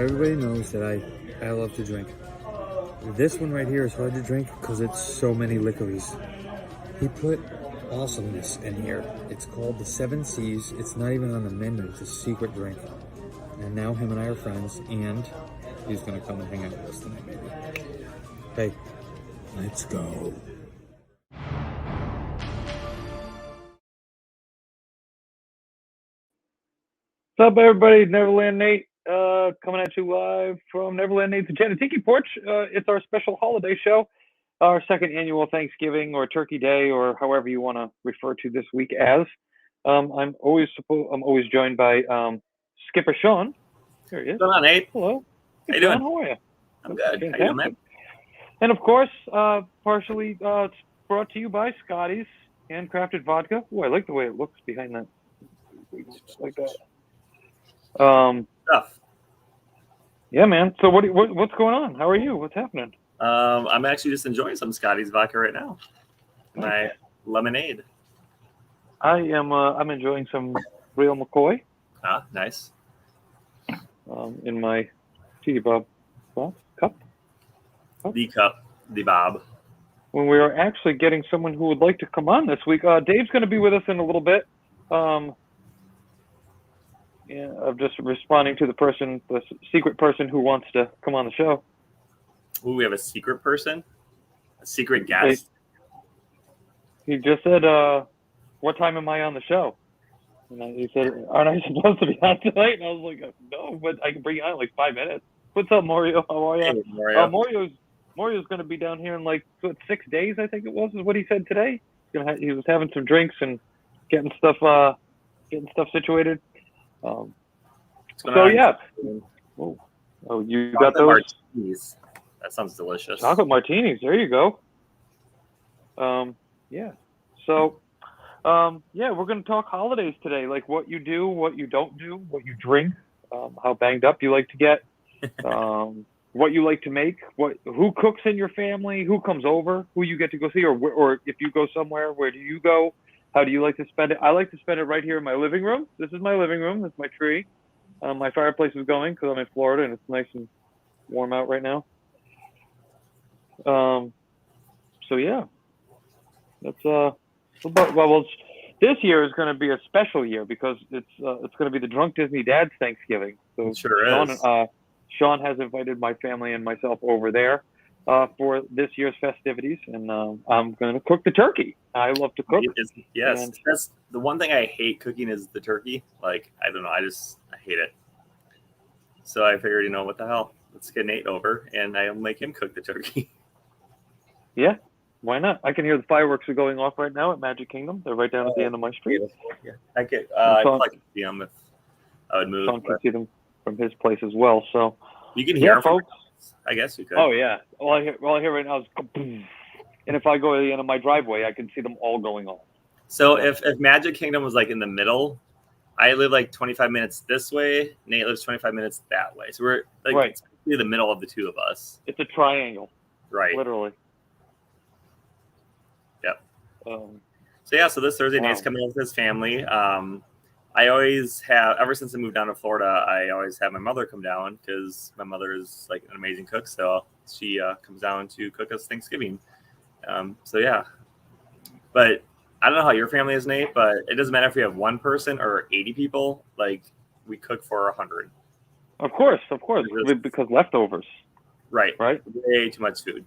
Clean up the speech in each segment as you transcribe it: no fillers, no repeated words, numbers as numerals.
everybody knows that I love to drink. This one right here is hard to drink because it's so many licorice. He put awesomeness in here. It's called the Seven Seas. It's not even on the menu. It's a secret drink. And now him and I are friends, and he's gonna come and hang out with us tonight, maybe. Hey, let's go. What's up, everybody? Neverland Nate coming at you live from Neverland Nate's Enchanted Tiki Porch. It's our special holiday show, our second annual Thanksgiving or Turkey Day, or however you want to refer to this week as. I'm always joined by Skipper Sean. There he is. What's going on, Nate? Hello. Hey, Sean, doing? how are you? I'm good. Fantastic. How you doing, man? And of course, partially it's brought to you by Scotty's handcrafted vodka. Oh, I like the way it looks behind that. Just like that. Stuff. Yeah, man. So what's going on? How are you? What's happening? I'm actually just enjoying some Scotty's vodka right now. My lemonade. I'm enjoying some real McCoy. Ah, nice. In my tea cup. The cup, the bob. When we are actually getting someone who would like to come on this week. Dave's going to be with us in a little bit. Yeah, I'm just responding to the secret person who wants to come on the show. Ooh, we have a secret person? A secret guest? He just said, what time am I on the show? And he said, aren't I supposed to be on tonight? And I was like, no, but I can bring you on in like 5 minutes. What's up, Mario? How are you? Hey, Mario. Mario's going to be down here in like 6 days, I think it was, is what he said today. He was having some drinks and getting stuff situated. So yeah. Oh, you got those martinis. That sounds delicious. Chocolate martinis. There you go. Yeah. So, yeah, we're going to talk holidays today, like what you do, what you don't do, what you drink, how banged up you like to get, what you like to make, who cooks in your family, who comes over, who you get to go see, or if you go somewhere, where do you go? How do you like to spend it? I like to spend it right here in my living room. This is my living room. That's my tree. My fireplace is going because I'm in Florida and it's nice and warm out right now. So yeah, that's this year is going to be a special year because it's going to be the Drunk Disney Dad's Thanksgiving. So it sure is. Sean has invited my family and myself over there for this year's festivities, and I'm going to cook the turkey. I love to cook. Yes, that's the one thing I hate cooking is the turkey. Like, I don't know, I hate it. So I figured, what the hell? Let's get Nate over, and I'll make him cook the turkey. Yeah, why not? I can hear the fireworks are going off right now at Magic Kingdom. They're right down at the end of my street. Yeah, I could. I'd like to see them if I would move. Sean can see them from his place as well. So you can hear them, folks. I guess you could. Oh yeah. All I hear right now is boom. And if I go to the end of my driveway, I can see them all going off. So if Magic Kingdom was like in the middle, I live like 25 minutes this way. Nate lives 25 minutes that way. So we're like right. It's the middle of the two of us. It's a triangle. Right. Literally. Yep. So this Thursday, wow. Nate's coming with his family. I always have, ever since I moved down to Florida, I always have my mother come down because my mother is like an amazing cook. So she comes down to cook us Thanksgiving. So yeah, but I don't know how your family is, Nate, but it doesn't matter if you have one person or 80 people, like we cook for 100. Of course, because leftovers. Right. Way too much food.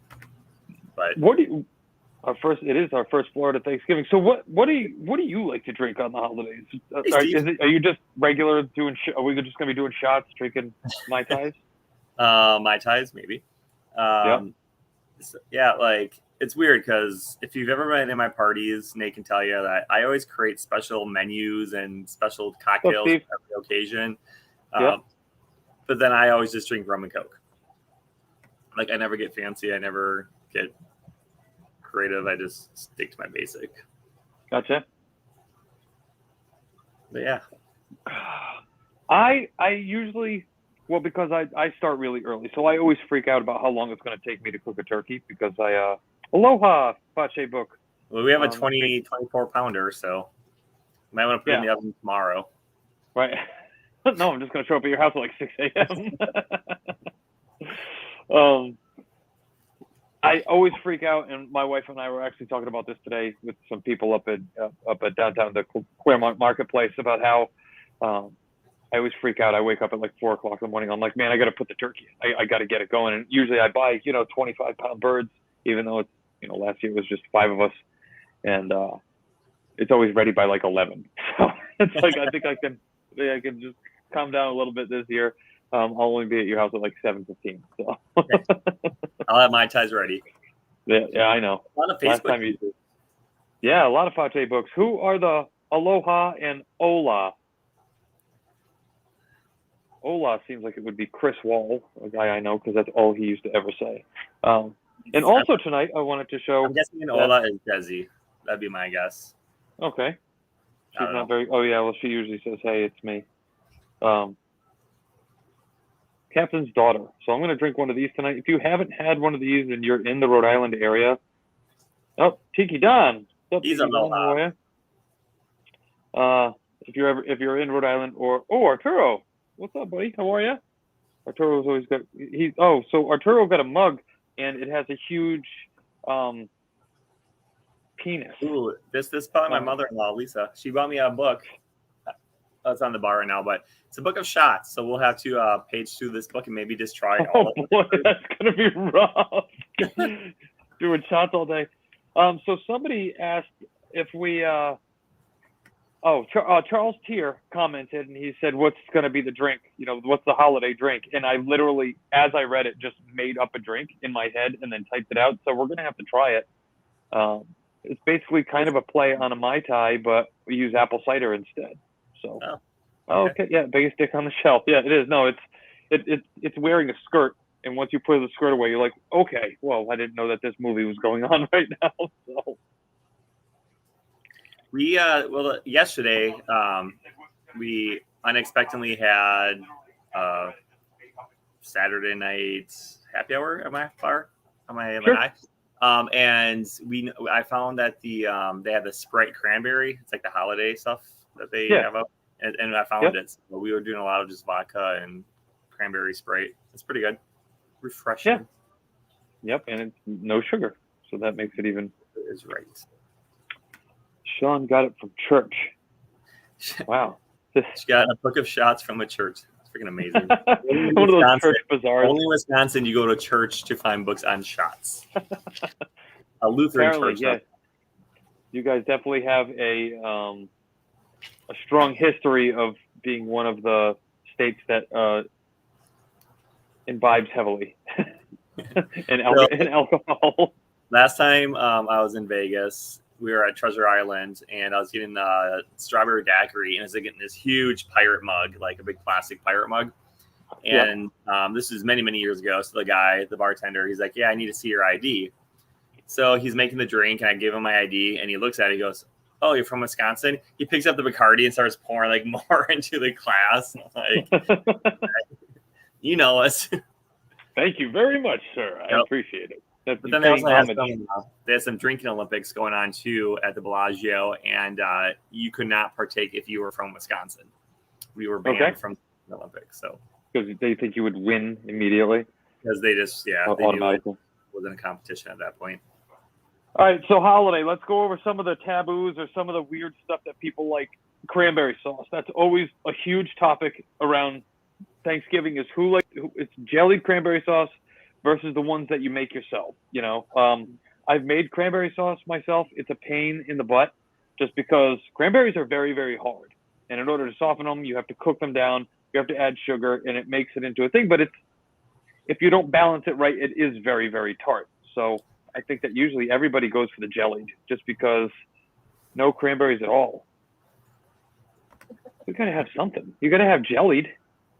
But it is our first Florida Thanksgiving. So what do you like to drink on the holidays? Are you just regular doing? Are we just going to be doing shots, drinking Mai Tais? Mai Tais, maybe. Yeah, like it's weird because if you've ever been in my parties, Nate can tell you that I always create special menus and special cocktails for every occasion. But then I always just drink rum and Coke. Like I never get fancy. I never get creative. I just stick to my basic. Gotcha. But yeah. I usually, because I start really early, so I always freak out about how long it's going to take me to cook a turkey because aloha, Pache book. Well, we have a 24 pounder, so you might want to put it in the oven tomorrow. Right. No, I'm just gonna show up at your house at like 6 a.m. I always freak out, and my wife and I were actually talking about this today with some people up at downtown the Claremont Marketplace about how I always freak out. I wake up at like 4 o'clock in the morning. I'm like, man, I got to put the turkey. I got to get it going. And usually I buy 25-pound birds, even though it's last year it was just 5 of us, and it's always ready by like 11. So it's like I think I can just calm down a little bit this year. I'll only be at your house at like 7:15. So I'll have my ties ready. Yeah, I know. A lot of Last Facebook. time a lot of Fate books. Who are the Aloha and Ola? Ola seems like it would be Chris Wall, a guy I know, because that's all he used to ever say. And also tonight, I wanted to show. I'm guessing Ola is Desi. That'd be my guess. Okay. She's don't know. not very. Oh yeah, well she usually says, "Hey, it's me." Captain's daughter. So I'm going to drink one of these tonight. If you haven't had one of these and you're in the Rhode Island area, Tiki Don. What's up, He's Tiki Don? How are you? If you're in Rhode Island or Arturo, what's up, buddy? How are you? Arturo's always got so Arturo got a mug and it has a huge penis. Ooh, this probably my mother-in-law, Lisa. She bought me a book. It's on the bar right now, but it's a book of shots. So we'll have to page through this book and maybe just try all of it. Boy, that's gonna be rough. Doing shots all day. So somebody asked if we. Charles Tier commented and he said, "What's gonna be the drink? What's the holiday drink?" And I literally, as I read it, just made up a drink in my head and then typed it out. So we're gonna have to try it. It's basically kind of a play on a Mai Tai, but we use apple cider instead. So, okay, yeah, biggest dick on the shelf. Yeah, it is. No, it's wearing a skirt, and once you put the skirt away, you're like, okay, well, I didn't know that this movie was going on right now. So, we yesterday we unexpectedly had Saturday night happy hour at my bar on my eye. And I found that they have the Sprite cranberry. It's like the holiday stuff that they have up. And I found it. So we were doing a lot of just vodka and cranberry Sprite. It's pretty good. Refreshing. Yeah. Yep, and it's no sugar. So that makes it even. It is right. Sean got it from church. Wow. She got a book of shots from a church. It's freaking amazing. One of those church bazaars. Only in Wisconsin you go to church to find books on shots. A Lutheran Apparently, church. Yeah. You guys definitely have a strong history of being one of the states that imbibes heavily in alcohol. Last time I was in Vegas, we were at Treasure Island, and I was getting the strawberry daiquiri, and I was getting this huge pirate mug, like a big plastic pirate mug. And this is many, many years ago. So the bartender, he's like, "Yeah, I need to see your ID." So he's making the drink, and I give him my ID, and he looks at it, he goes, "Oh, you're from Wisconsin?" He picks up the Bacardi and starts pouring like more into the glass. Like, you know us. Thank you very much, sir. I appreciate it. But then they also had some drinking Olympics going on too at the Bellagio, and you could not partake if you were from Wisconsin. We were banned from the Olympics, so because they think you would win immediately. Because they just they automatically wasn't a competition at that point. All right, so holiday. Let's go over some of the taboos or some of the weird stuff that people like. Cranberry sauce. That's always a huge topic around Thanksgiving. Is it's jellied cranberry sauce versus the ones that you make yourself. I've made cranberry sauce myself. It's a pain in the butt just because cranberries are very, very hard. And in order to soften them, you have to cook them down. You have to add sugar, and it makes it into a thing. But if you don't balance it right, it is very, very tart. So I think that usually everybody goes for the jellied just because no cranberries at all. You gotta have something. You gotta have jellied,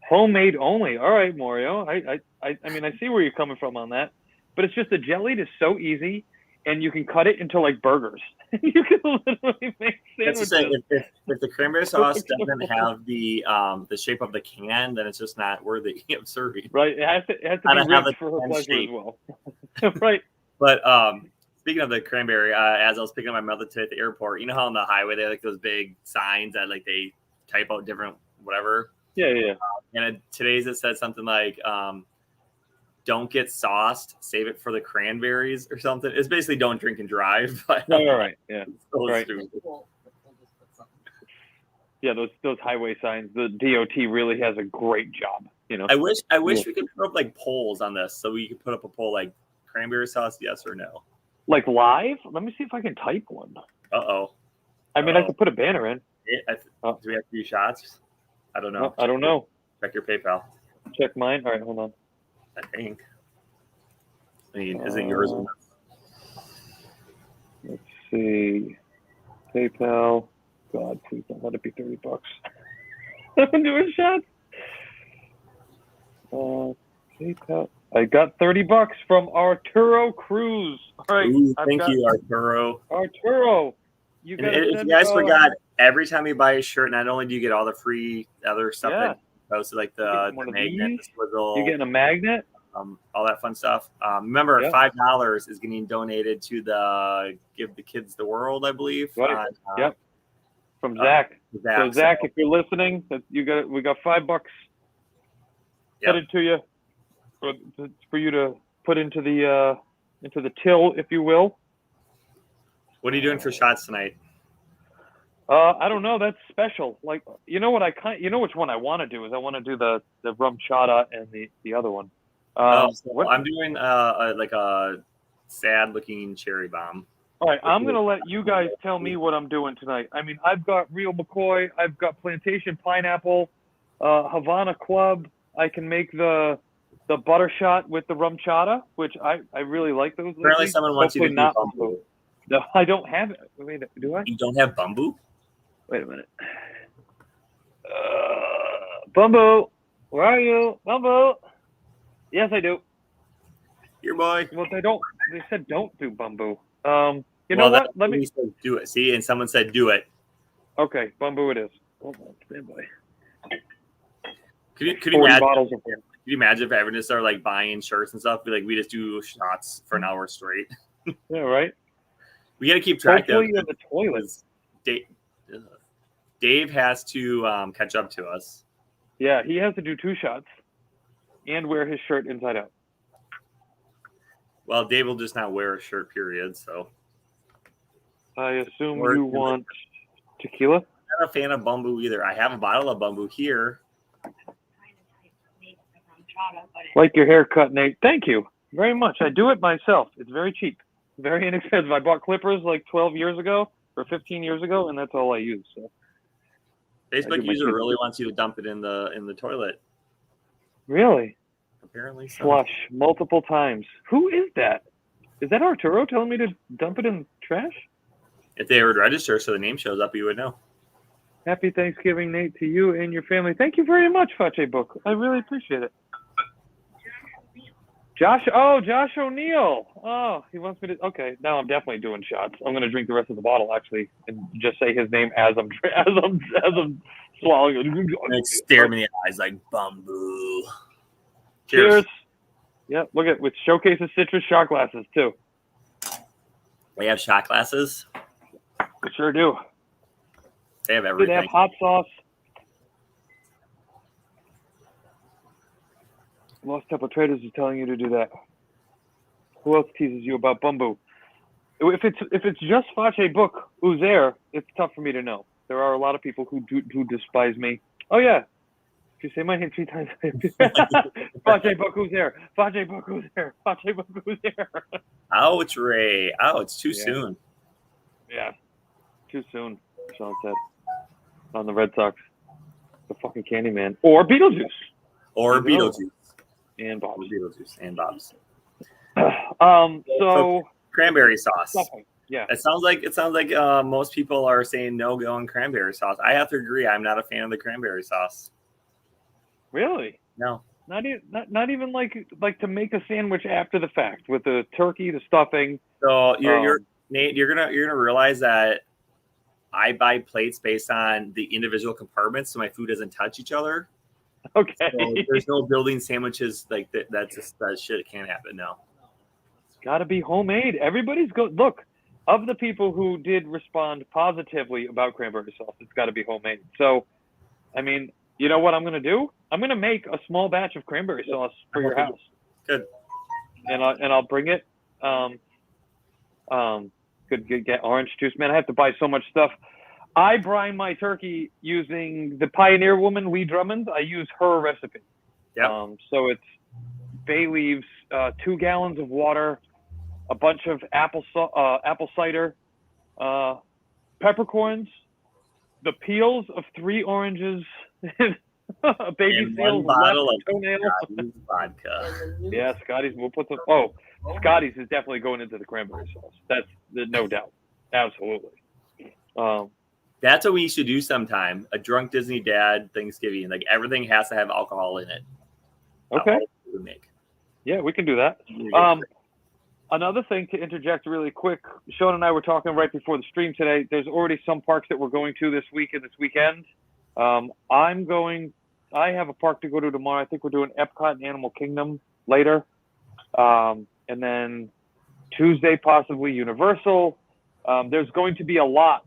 homemade only. All right, Mario. I mean, I see where you're coming from on that, but it's just the jellied is so easy, and you can cut it into like burgers. You can literally make sandwiches. If the cranberry sauce doesn't have the shape of the can, then it's just not worthy of serving. Right. It has to be rich for her pleasure as well. Right. But speaking of the cranberry, as I was picking up my mother today at the airport, you know how on the highway they have like those big signs that like they type out different whatever. Yeah. And today's it said something like, "Don't get sauced, save it for the cranberries" or something. It's basically don't drink and drive. But Right. Yeah. it's so Right. stupid. Yeah. Those highway signs. The DOT really has a great job. I wish we could put up like polls on this, so we could put up a poll like cranberry sauce, yes or no. Like live. Let me see if I can type one. Uh-oh. I mean, I could put a banner in. Do we have to do shots? I don't know. I don't know. Check your PayPal. Check mine. All right, hold on. I think. I mean, is it yours? Let's see. PayPal. God, please don't let it be $30. I'm doing shots. PayPal. I got $30 from Arturo Cruz. All right. Ooh, thank you, Arturo. Arturo. If you guys forgot, every time you buy a shirt, not only do you get all the free other stuff that posted, like the magnet, the swizzle, you're getting a magnet, all that fun stuff. Remember, $5 is getting donated to the Give the Kids the World, I believe. Right. From Zach. So Zach, if you're listening, we got $5 headed to you for you to put into the till, if you will. What are you doing for shots tonight? I don't know. That's special. Like, you know what which one I want to do is I want to do the rum chata and the other one. I'm doing like a sad looking cherry bomb. All right, I'm gonna let you guys tell me what I'm doing tonight. I mean, I've got real McCoy, I've got plantation pineapple, Havana Club. I can make the butter shot with the rum chata, which I really like those. Apparently, someone wants you to do bamboo. No, I don't have it. Wait, do I? You don't have bamboo? Wait a minute. Bumbo, where are you? Bumbo. Yes, I do. Your boy. Well, they said don't do bamboo. You know what? Let me do it. See, and someone said do it. Okay, bamboo it is. Hold on, stand by. Could you imagine? Could you imagine if everyone just started like buying shirts and stuff? Be like, we just do shots for an hour straight. Yeah, right. We got to keep track of the toilets. Dave has to catch up to us. Yeah, he has to do 2 shots and wear his shirt inside out. Well, Dave will just not wear a shirt, period. So I assume you want tequila? I'm not a fan of bamboo either. I have a bottle of bamboo here. Like your haircut, Nate. Thank you very much. I do it myself. It's very cheap, very inexpensive. I bought clippers like 12 years ago or 15 years ago, and that's all I use. So Facebook user really wants you to dump it in the toilet. Really? Apparently so. Flush multiple times. Who is that? Is that Arturo telling me to dump it in trash? If they would register so the name shows up, you would know. Happy Thanksgiving, Nate, to you and your family. Thank you very much, Fache Book. I really appreciate it. Josh O'Neill. Oh, he wants me to. Okay, now I'm definitely doing shots. I'm going to drink the rest of the bottle actually, and just say his name as I'm swallowing it. And stare me in the eyes like bamboo. Cheers. Yeah, look at with showcases citrus shot glasses too. We have shot glasses. We sure do. They have everything. They have hot sauce. Lost Temple Traders is telling you to do that. Who else teases you about bamboo? If it's just Fache Book who's there, it's tough for me to know. There are a lot of people who despise me. Oh yeah, if you say my name 3 times, Fache Book who's there? Fache Book who's there? Fache Book who's there? Ouch, Ray. It's too soon. Yeah, too soon. Sean said on the Red Sox, the fucking Candyman or Beetlejuice or Beetlejuice. And Bob's. Beetlejuice and Bob's. So cranberry sauce. Stuffing. Yeah. It sounds like most people are saying no go on cranberry sauce. I have to agree. I'm not a fan of the cranberry sauce. Really? No. Not even like to make a sandwich after the fact with the turkey, the stuffing. So you're Nate. You're gonna realize that I buy plates based on the individual compartments, so my food doesn't touch each other. Okay. So there's no building sandwiches like that. That shit can't happen. No. It's got to be homemade. Everybody's look. Of the people who did respond positively about cranberry sauce, it's got to be homemade. So, I mean, You know what I'm gonna do? I'm gonna make a small batch of cranberry sauce for your house, Good. and I'll bring it. Could get orange juice. Man, I have to buy so much stuff. I brine my turkey using the Pioneer woman, Lee Drummond. I use her recipe. Yeah. So it's bay leaves, 2 gallons of water, a bunch of apple cider, peppercorns, the peels of 3 oranges, a baby And seal's one left bottle of toenail. Scotty's vodka. Yeah, Scotty's. We'll put some. Oh, Scotty's is definitely going into the cranberry sauce. That's no doubt. Absolutely. That's what we should do sometime. A drunk Disney dad Thanksgiving. Like everything has to have alcohol in it. Okay. We make. Yeah, we can do that. Another thing to interject really quick. Sean and I were talking right before the stream today. There's already some parks that we're going to this week and this weekend. I have a park to go to tomorrow. I think we're doing Epcot and Animal Kingdom later. And then Tuesday, possibly Universal. There's going to be a lot.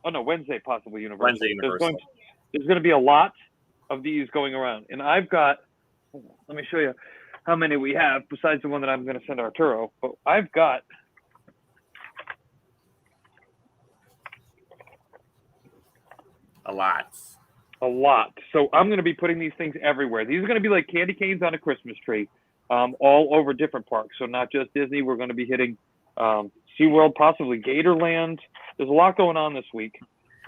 Oh, no, Wednesday, possibly Universal. Wednesday, Universal. There's going to be a lot of these going around. And I've got, let me show you how many we have besides the one that I'm going to send Arturo. But I've got a lot. So I'm going to be putting these things everywhere. These are going to be like candy canes on a Christmas tree, all over different parks. So not just Disney. We're going to be hitting SeaWorld, possibly Gatorland. There's a lot going on this week.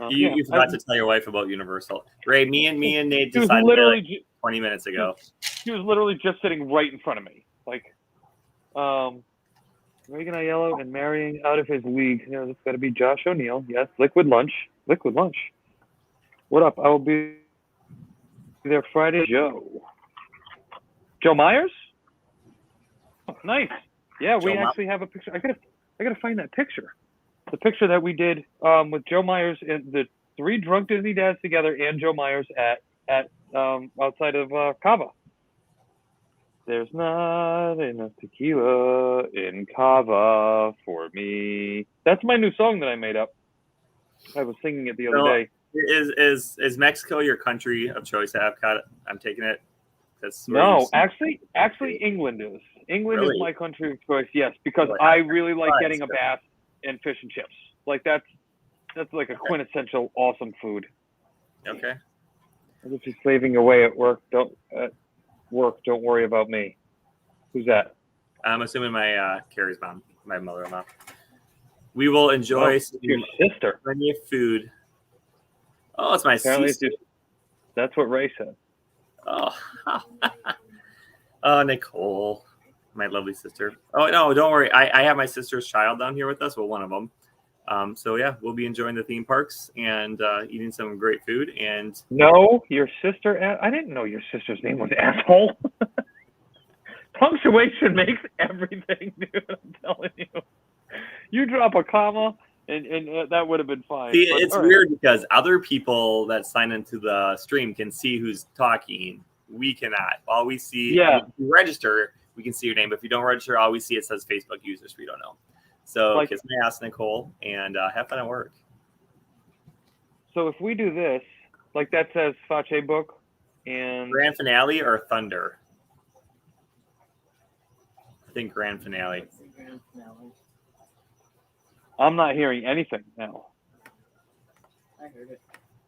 You forgot to tell your wife about Universal. Ray, me and Nate She was decided literally 20 minutes ago. She was literally just sitting right in front of me. Like, Reagan Aiello and marrying out of his league. Yeah, it's got to be Josh O'Neill. Yes, Liquid Lunch. What up? I will be there Friday. Joe Myers? Oh, nice. Yeah, we actually have a picture. I gotta find that picture. The picture that we did with Joe Myers and the 3 drunk Disney dads together and Joe Myers at outside of Cava. There's not enough tequila in Cava for me. That's my new song that I made up. I was singing it the other day. Is Mexico your country of choice at Epcot? I'm taking it. No, actually, England is. England is my country of choice. Yes, because I really like getting a bath and fish and chips. Like that's like a quintessential awesome food. Okay. I'm just slaving away at work. Don't worry about me. Who's that? I'm assuming my Carrie's mom, my mother-in-law. We will enjoy your sister. Plenty of food. Oh, it's my sister. That's what Ray said. Oh, oh, Nicole, my lovely sister. Oh no, don't worry. I have my sister's child down here with us. Well, one of them. So yeah, we'll be enjoying the theme parks and eating some great food. And no, your sister. I didn't know your sister's name was asshole. Punctuation makes everything, dude. I'm telling you. You drop a comma, and that would have been fine. See, it's weird because other people that sign into the stream can see who's talking. We cannot. All we see, if you register, we can see your name. But if you don't register, all we see it says Facebook users. We don't know. So kiss my ass, Nicole, and have fun at work. So if we do this, like that says Fache book and grand finale or Thunder. I think grand finale. I'm not hearing anything now. I heard it.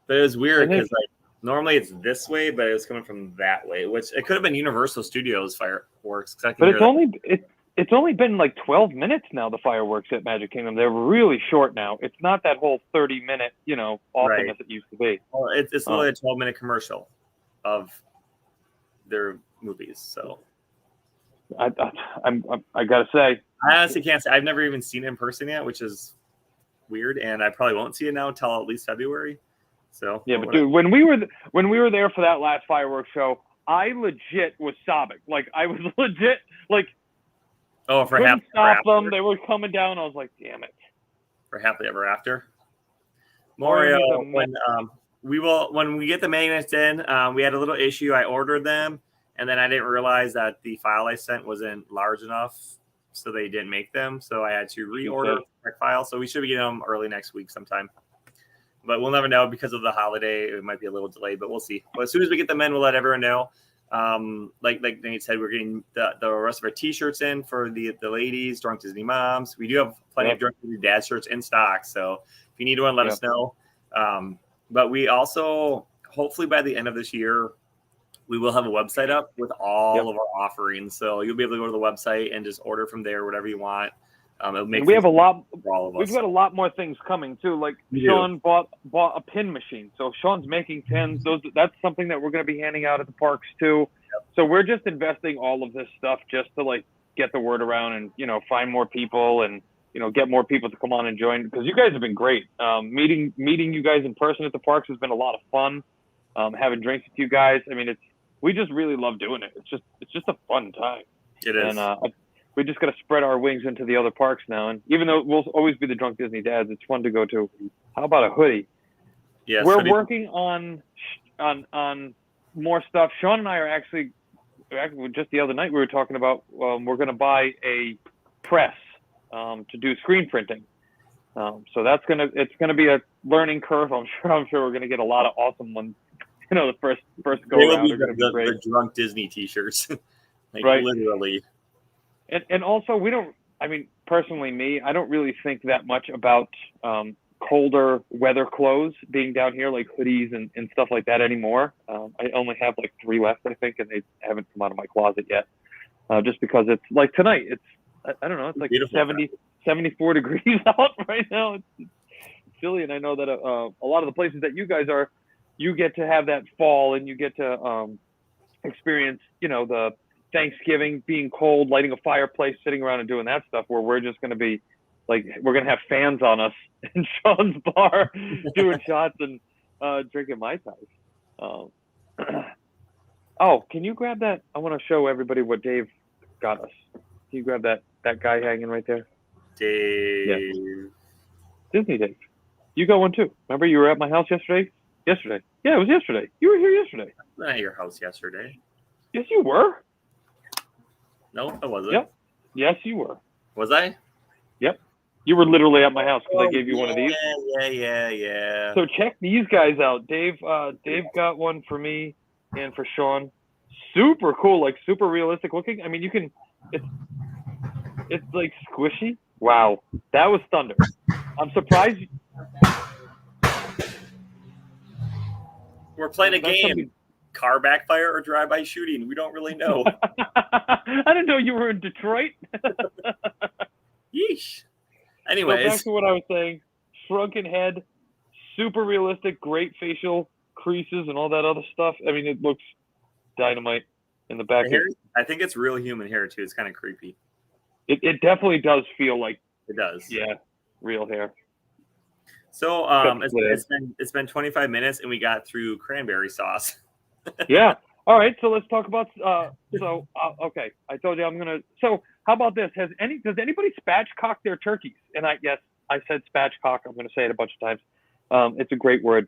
But it was weird because like normally it's this way, but it was coming from that way, which it could have been Universal Studios fireworks. But it's only been like 12 minutes now. The fireworks at Magic Kingdom, they're really short now. It's not that whole 30-minute, awesomeness it used to be. Well, it's only a 12-minute commercial of their movies. So I gotta say, I honestly can't say. I've never even seen it in person yet, which is weird, and I probably won't see it now until at least February. So yeah, but dude, when we were there for that last fireworks show, I legit was sobbing. Like I was legit like. Oh, for couldn't stop them. They were coming down. I was like, damn it. For Happily Ever After. Mario, when we get the magnets in, we had a little issue. I ordered them, and then I didn't realize that the file I sent wasn't large enough, so they didn't make them. So I had to reorder the file. So we should be getting them early next week sometime. but we'll never know because of the holiday. It might be a little delayed, but we'll see. But as soon as we get them in, we'll let everyone know. Like Nate said, we're getting the rest of our T-shirts in for the ladies, Drunk Disney Moms. We do have plenty of Drunk Disney Dad shirts in stock, so if you need one, let us know. But we also, hopefully by the end of this year, we will have a website up with all of our offerings. So you'll be able to go to the website and just order from there, whatever you want. We have a lot. For all of us. We've got a lot more things coming too. Like We Sean bought a pin machine, so Sean's making pins. That's something that we're going to be handing out at the parks too. So we're just investing all of this stuff just to like get the word around and find more people and get more people to come on and join, because you guys have been great. Meeting you guys in person at the parks has been a lot of fun. Having drinks with you guys. I mean, we just really love doing it. It's just a fun time. It is. And we just got to spread our wings into the other parks now. And even though we'll always be the Drunk Disney Dads, it's fun to go to. How about a hoodie? Yes, We're working on more stuff. Sean and I are actually just the other night we were talking about we're going to buy a press to do screen printing. So it's gonna be a learning curve. I'm sure we're gonna get a lot of awesome ones. The first go around are gonna be great. The Drunk Disney T-shirts, Right. Literally. And also personally me, I don't really think that much about colder weather clothes being down here, like hoodies and stuff like that anymore. I only have like 3 left, I think, and they haven't come out of my closet yet. Just because it's like tonight, I don't know, it's like Beautiful. 74 degrees out right now. It's silly, and I know that a lot of the places that you guys are, you get to have that fall, and you get to experience, the Thanksgiving being cold, lighting a fireplace, sitting around and doing that stuff, where we're just going to be like, we're going to have fans on us in Sean's bar doing shots and drinking Mai Tais. Oh, can you grab that? I want to show everybody what Dave got us. Can you grab that guy hanging right there? Dave. Yeah. Disney Dave. You got one too. Remember you were at my house yesterday? Yesterday. Yeah, it was yesterday. You were here yesterday. I was at your house yesterday. Yes, you were. No, I wasn't. Yep. Yes, you were. Was I? Yep. You were literally at my house because I gave you one of these. Yeah. So check these guys out. Dave got one for me and for Sean. Super cool, like super realistic looking. I mean, you can. It's like squishy. Wow, that was thunder. I'm surprised. We're playing a game. Car backfire or drive-by shooting? We don't really know. I didn't know you were in Detroit. Yeesh. So Anyways, back to what I was saying. Shrunken head, super realistic, great facial creases and all that other stuff. I mean, it looks dynamite in the back. I think it's real human hair too. It's kind of creepy. It definitely does feel like It does. Yeah, real hair. So it's been 25 minutes and we got through cranberry sauce. Yeah. All right. So let's talk about. Okay. I told you I'm gonna. So how about this? Does anybody spatchcock their turkeys? And I said spatchcock. I'm gonna say it a bunch of times. It's a great word.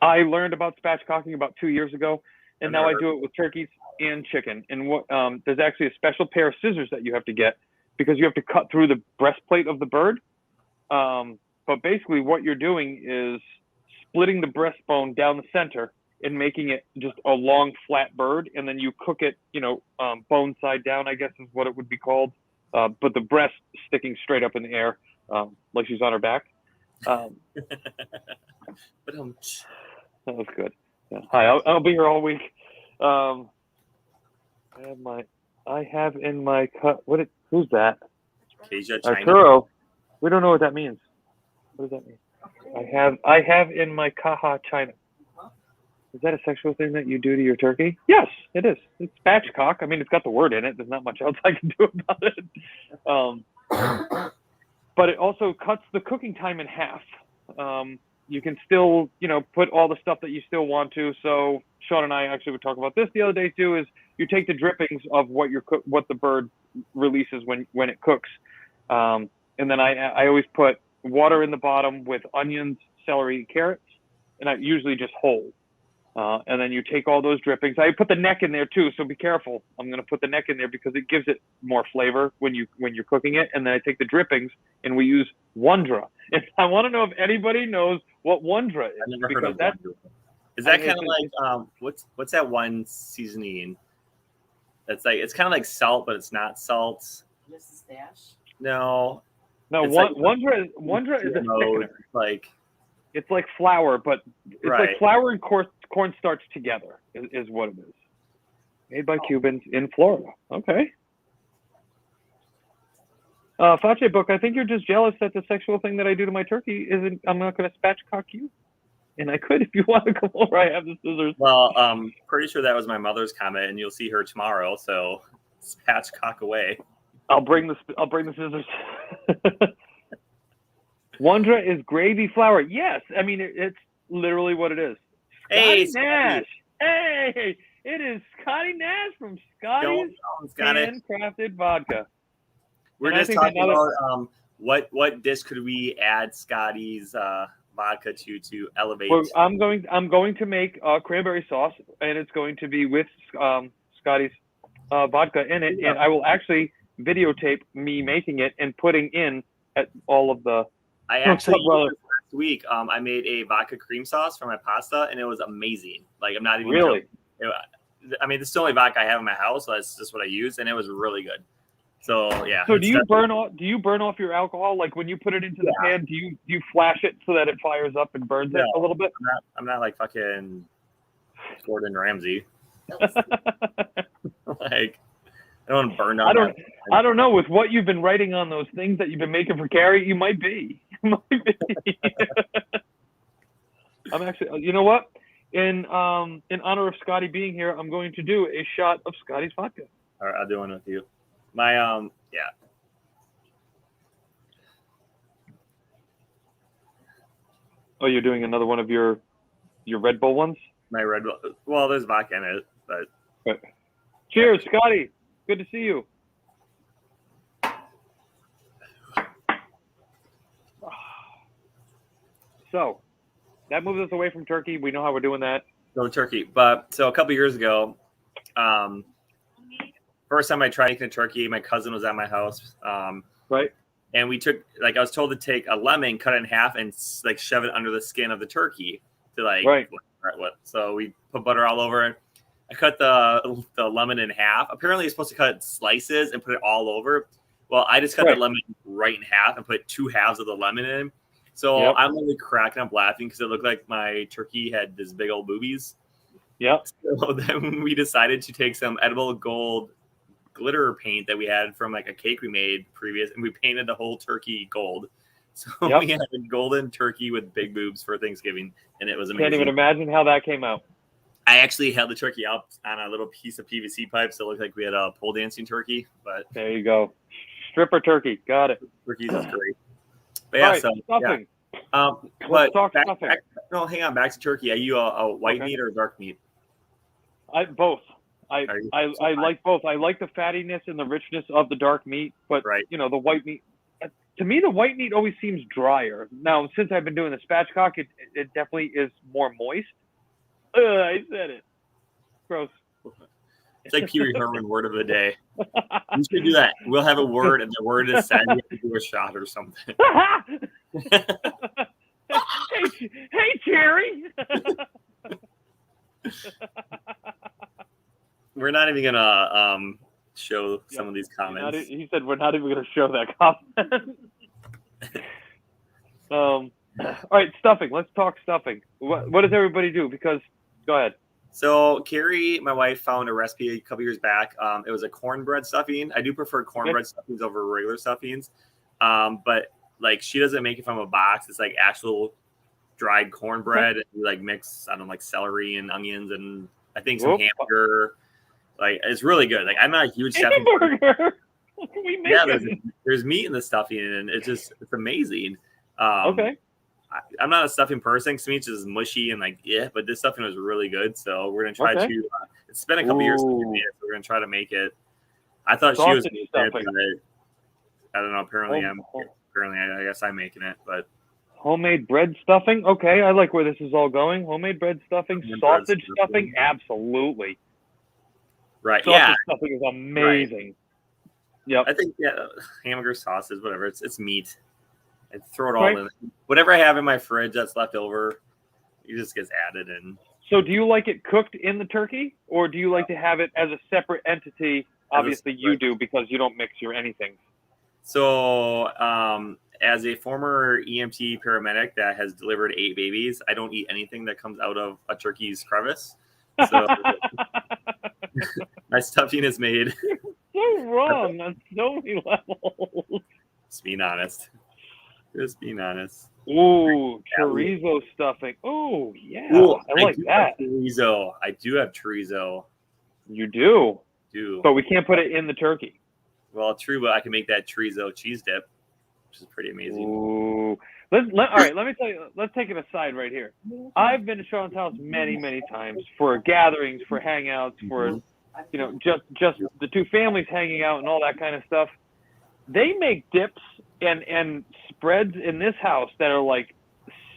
I learned about spatchcocking about 2 years ago, and now I do it with turkeys and chicken. And there's actually a special pair of scissors that you have to get because you have to cut through the breastplate of the bird. But basically, what you're doing is splitting the breastbone down the center and making it just a long flat bird, and then you cook it, bone side down, I guess is what it would be called, but the breast sticking straight up in the air, like she's on her back. That was good. Yeah. Hi, I'll be here all week. I have in my cut. Who's that? Arturo. We don't know what that means. What does that mean? I have in my Kaha China. Is that a sexual thing that you do to your turkey? Yes, it is. It's spatchcock. I mean, it's got the word in it. There's not much else I can do about it. But it also cuts the cooking time in half. You can still, put all the stuff that you still want to. So Sean and I actually would talk about this the other day too. Is you take the drippings of what the bird releases when it cooks, and then I always put water in the bottom with onions, celery, carrots, and I usually just whole. And then you take all those drippings. I put the neck in there too, so be careful. I'm going to put the neck in there because it gives it more flavor when you're cooking it. And then I take the drippings and we use Wondra. And I want to know if anybody knows what Wondra is. I've never heard of Wondra. Is that kind of like what's that one seasoning? That's like it's kind of like salt, but it's not salt. Mrs. Dash. No. Wondra is a thickener. It's like flour, but it's like flour and cornstarch together is what it is. Made by Cubans in Florida. Okay. Fache Book, I think you're just jealous that the sexual thing that I do to my turkey isn't. I'm not going to spatchcock you. And I could, if you want to come over, I have the scissors. Well, pretty sure that was my mother's comment, and you'll see her tomorrow. So spatchcock away. I'll bring the scissors. Wondra is gravy flour. Yes, I mean it's literally what it is. Scotty Nash. Hey, it is Scotty Nash from Scotty's Handcrafted Vodka. We're just talking about what dish could we add Scotty's vodka to elevate. Well, I'm going to make cranberry sauce, and it's going to be with Scotty's vodka in it, and I will actually videotape me making it and putting in at all of the. I actually last week I made a vodka cream sauce for my pasta, and it was amazing. Like I'm not even really. I mean, this is the only vodka I have in my house, so that's just what I use, and it was really good. So yeah. So do you burn off your alcohol? Like when you put it into the pan, do you flash it so that it fires up and burns it a little bit? I'm not like fucking Gordon Ramsay. Like I don't burn down. I don't know. With what you've been writing on those things that you've been making for Carrie, you might be. I'm actually. You know what? In honor of Scotty being here, I'm going to do a shot of Scotty's vodka. All right, I'll do one with you. My Oh, you're doing another one of your Red Bull ones? My Red Bull. Well, there's vodka in it, but. Right. Cheers, Scotty. Good to see you. So, that moves us away from turkey. We know how we're doing that. No turkey, but so a couple years ago, first time I tried making a turkey, my cousin was at my house. Right. And we took, like, I was told to take a lemon, cut it in half, and like shove it under the skin of the turkey to like. Right. So we put butter all over it. I cut the lemon in half. Apparently, you're supposed to cut it slices and put it all over. Well, I just cut the lemon right in half and put 2 halves of the lemon in. So I'm only cracking up laughing because it looked like my turkey had this big old boobies. Yep. So then we decided to take some edible gold glitter paint that we had from like a cake we made previous, and we painted the whole turkey gold. So we had a golden turkey with big boobs for Thanksgiving, and it was amazing. Can't even imagine how that came out. I actually held the turkey up on a little piece of PVC pipe, so it looked like we had a pole dancing turkey. But there you go, stripper turkey. Got it. Turkeys is great. But yeah, so stuffing. Yeah. Let's talk stuffing. No, hang on. Back to turkey. Are you a white meat or a dark meat? Both. I like both. I like the fattiness and the richness of the dark meat, but you know the white meat. To me, the white meat always seems drier. Now, since I've been doing the spatchcock, it definitely is more moist. I said it. Gross. It's like Pee Wee Herman word of the day. You should do that. We'll have a word, and the word is said. You have to do a shot or something. hey, Jerry. We're not even gonna show some of these comments. He said we're not even gonna show that comment. All right, stuffing. Let's talk stuffing. What does everybody do? Because go ahead. So Carrie, my wife, found a recipe a couple years back. It was a cornbread stuffing. I do prefer cornbread stuffings over regular stuffings, but like she doesn't make it from a box. It's like actual dried cornbread. And we like mix, I don't know, like celery and onions and I think some hamburger. Like it's really good. Like I'm not a huge stuffing. Hamburger. There's meat in the stuffing and it's amazing. Okay. I'm not a stuffing person because to me it's just mushy and like but this stuffing was really good. So we're gonna try to. It's been a couple years since we made it, so we're gonna try to make it. I thought she was stuffing. I don't know. Apparently I guess I'm making it, but Homemade bread stuffing. Okay, I like where this is all going. Homemade bread stuffing, Homemade bread sausage stuffing. stuffing. Absolutely. Right. Sausage Yeah. stuffing is amazing. Yep. I think hamburger, sausage, whatever. It's meat. I throw it all Right. in. Whatever I have in my fridge that's left over, it just gets added in. So do you like it cooked in the turkey, or do you like to have it as a separate entity? Obviously, you do because you don't mix your anything. So, as a former EMT paramedic that has delivered 8 babies, I don't eat anything that comes out of a turkey's crevice. So my stuffing is made. So wrong on so many levels. Just being honest. Ooh, chorizo stuffing. Oh, yeah. Ooh, I like that. Chorizo. I do have chorizo. You do. Do. But we can't put it in the turkey. Well, true, but I can make that chorizo cheese dip, which is pretty amazing. Ooh. All right, let me tell you. Let's take it aside right here. I've been to Sean's house many, many times for gatherings, for hangouts, for just the two families hanging out and all that kind of stuff. They make dips and spreads in this house that are like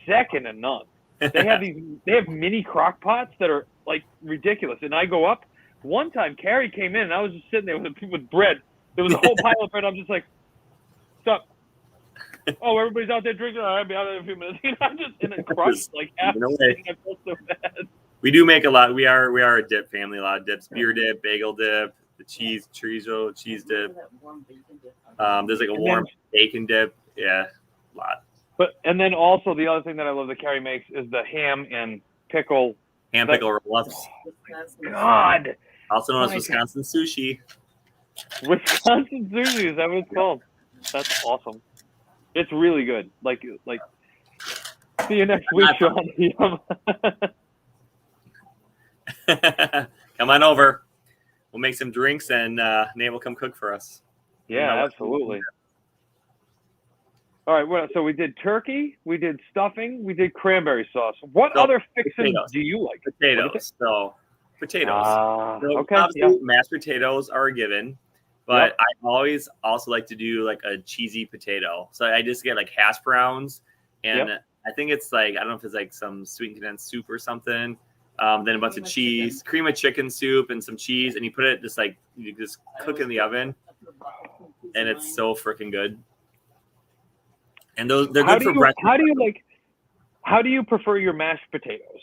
second to none. They have mini crock pots that are like ridiculous. And I go up. One time, Carrie came in and I was just sitting there with bread. There was a whole pile of bread. I'm just like, stop. Oh, everybody's out there drinking. I'll be out in a few minutes. I'm just in a crunch, like half. I feel so bad. We do make a lot. We are a dip family. A lot of dips: beer dip, bagel dip, the chorizo cheese dip. There's like a warm bacon dip. Yeah, a lot. And then also the other thing that I love that Carrie makes is the ham and pickle. Ham pickle roll-ups. God. Also known as Wisconsin sushi. Wisconsin sushi, is that what it's called? That's awesome. It's really good. Like see you next week, Sean. Come on over. We'll make some drinks and Nate will come cook for us. Yeah, absolutely. All right, so we did turkey, we did stuffing, we did cranberry sauce. What other fixings do you like? Potatoes. So potatoes. Okay. Obviously, mashed potatoes are a given, but I always also like to do like a cheesy potato. So I just get like hash browns, and I think it's like, I don't know if it's like some sweet condensed soup or something. Then a bunch of cheese, cream of chicken soup, and some cheese, and you put it you just cook in the oven, and it's so freaking good. And they're good for breakfast. How do you prefer your mashed potatoes?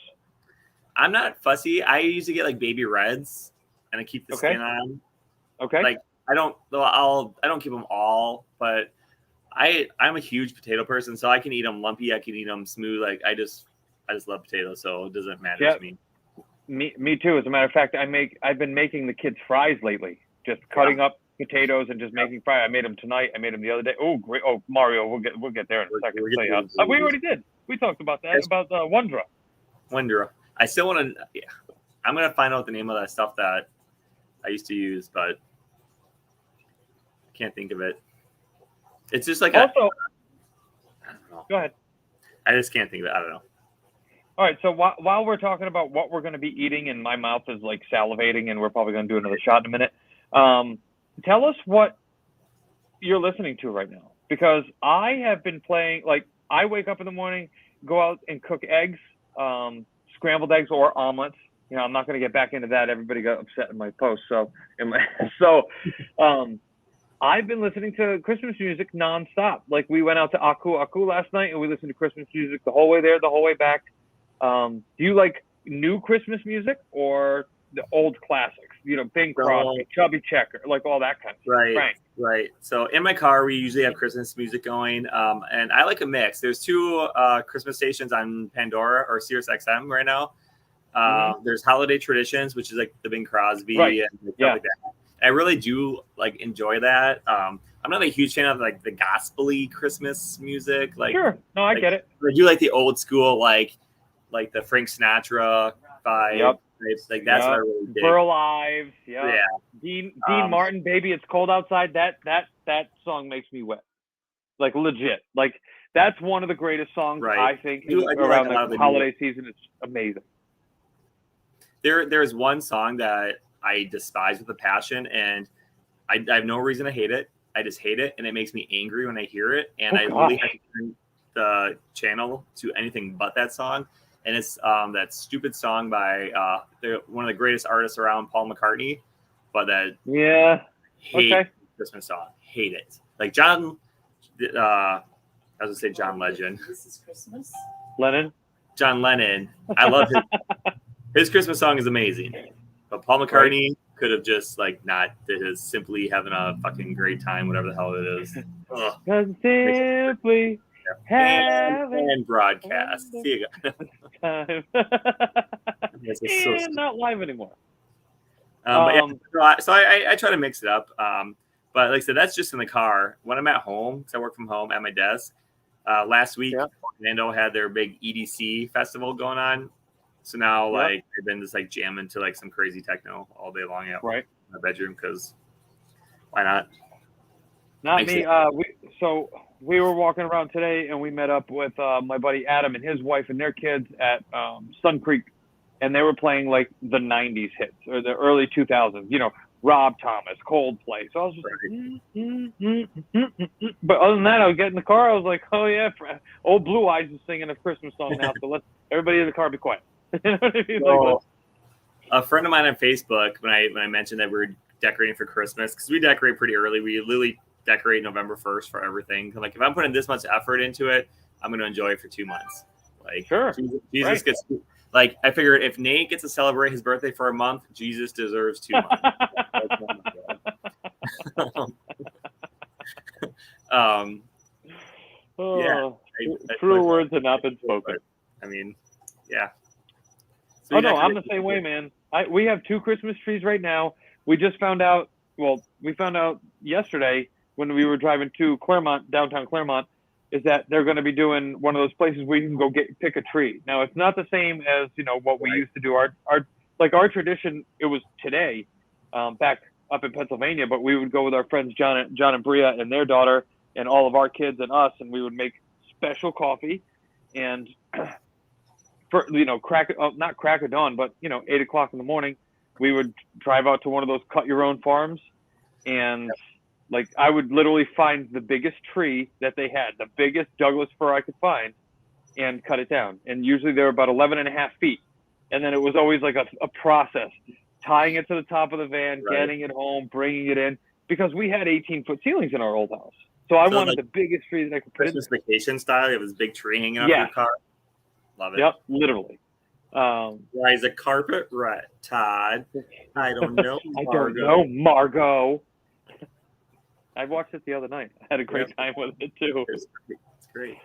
I'm not fussy. I usually get like baby reds, and I keep the skin on. Okay. Like I don't keep them all, but I'm a huge potato person, so I can eat them lumpy. I can eat them smooth. Like I just love potatoes, so it doesn't matter to me. Me too. As a matter of fact, I've been making the kids fries lately. Just cutting up potatoes and just making fries. I made them tonight. I made them the other day. Oh, great! Oh, Mario, we'll get there in a second. We already did. We talked about that about Wondra. I still want to. Yeah, I'm gonna find out the name of that stuff that I used to use, but I can't think of it. It's just like also. I don't know. Go ahead. I just can't think of it. I don't know. All right, so while we're talking about what we're going to be eating, and my mouth is like salivating, and we're probably going to do another shot in a minute. Tell us what you're listening to right now, because I have been playing. Like, I wake up in the morning, go out and cook eggs, scrambled eggs or omelets. You know, I'm not going to get back into that. Everybody got upset in my post. I've been listening to Christmas music nonstop. Like, we went out to Aku last night, and we listened to Christmas music the whole way there, the whole way back. Do you like new Christmas music or the old classics? You know, Bing Crosby, Chubby Checker, like all that kind of stuff. Right. So in my car, we usually have Christmas music going, and I like a mix. There's 2 Christmas stations on Pandora or Sirius XM right now. There's Holiday Traditions, which is like the Bing Crosby and stuff like that. I really do like enjoy that. I'm not a huge fan of like the gospel-y Christmas music. Like, sure, no, I get it. I do like the old school, like the Frank Sinatra vibe. Like that's what I really dig. Burl Ives, Dean Martin, Baby It's Cold Outside. That song makes me wet. Like, legit. Like, that's one of the greatest songs I think around the holiday season. It's amazing. There's one song that I despise with a passion, and I have no reason to hate it. I just hate it, and it makes me angry when I hear it. And really have to turn the channel to anything but that song, and it's that stupid song by one of the greatest artists around, Paul McCartney, but that hate Christmas song, hate it. Like John, I was gonna say John Legend. This is Christmas. Lennon. John Lennon. I love his Christmas song is amazing, but Paul McCartney could have just like not did his simply having a fucking great time, whatever the hell it is. Simply having and broadcast. See you guys. time. So not live anymore. But yeah, so I try to mix it up. But like I said, that's just in the car. When I'm at home, because I work from home at my desk. Last week, Orlando had their big EDC festival going on. So now, like, they've been just like jamming to like some crazy techno all day long in my bedroom because why not? Not me. We were walking around today and we met up with my buddy Adam and his wife and their kids at Sun Creek, and they were playing like the '90s hits or the early 2000s. You know, Rob Thomas, Coldplay. So I was just like, but other than that, I would get in the car. I was like, oh yeah, old Blue Eyes is singing a Christmas song now, so let's everybody in the car be quiet. You know what I mean? So, a friend of mine on Facebook, when I mentioned that we were decorating for Christmas, because we decorate pretty early, we literally decorate November 1st for everything. Like if I'm putting this much effort into it, I'm going to enjoy it for 2 months. Like Jesus gets. Like, I figured if Nate gets to celebrate his birthday for a month, Jesus deserves 2 months. True words have not been spoken. I mean, yeah. So I'm the same way, man. We have 2 Christmas trees right now. We just found out, yesterday when we were driving to Claremont, downtown Claremont, is that they're going to be doing one of those places where you can go pick a tree. Now, it's not the same as, what we used to do. Our tradition, it was today, back up in Pennsylvania, but we would go with our friends John and Bria and their daughter and all of our kids and us, and we would make special coffee and for not crack of dawn, but 8 o'clock in the morning, we would drive out to one of those cut your own farms, and I would literally find the biggest tree that they had, the biggest Douglas fir I could find, and cut it down. And usually they were about 11 and a half feet. And then it was always like a process, tying it to the top of the van, getting it home, bringing it in, because we had 18-foot ceilings in our old house. So I wanted the biggest tree that I could put in. Christmas vacation style. It was a big tree hanging off your car. Love it. Yep, literally. Why is a carpet red, Todd? I don't know. I don't know, Margot. I watched it the other night. I had a great time with it too. It's great.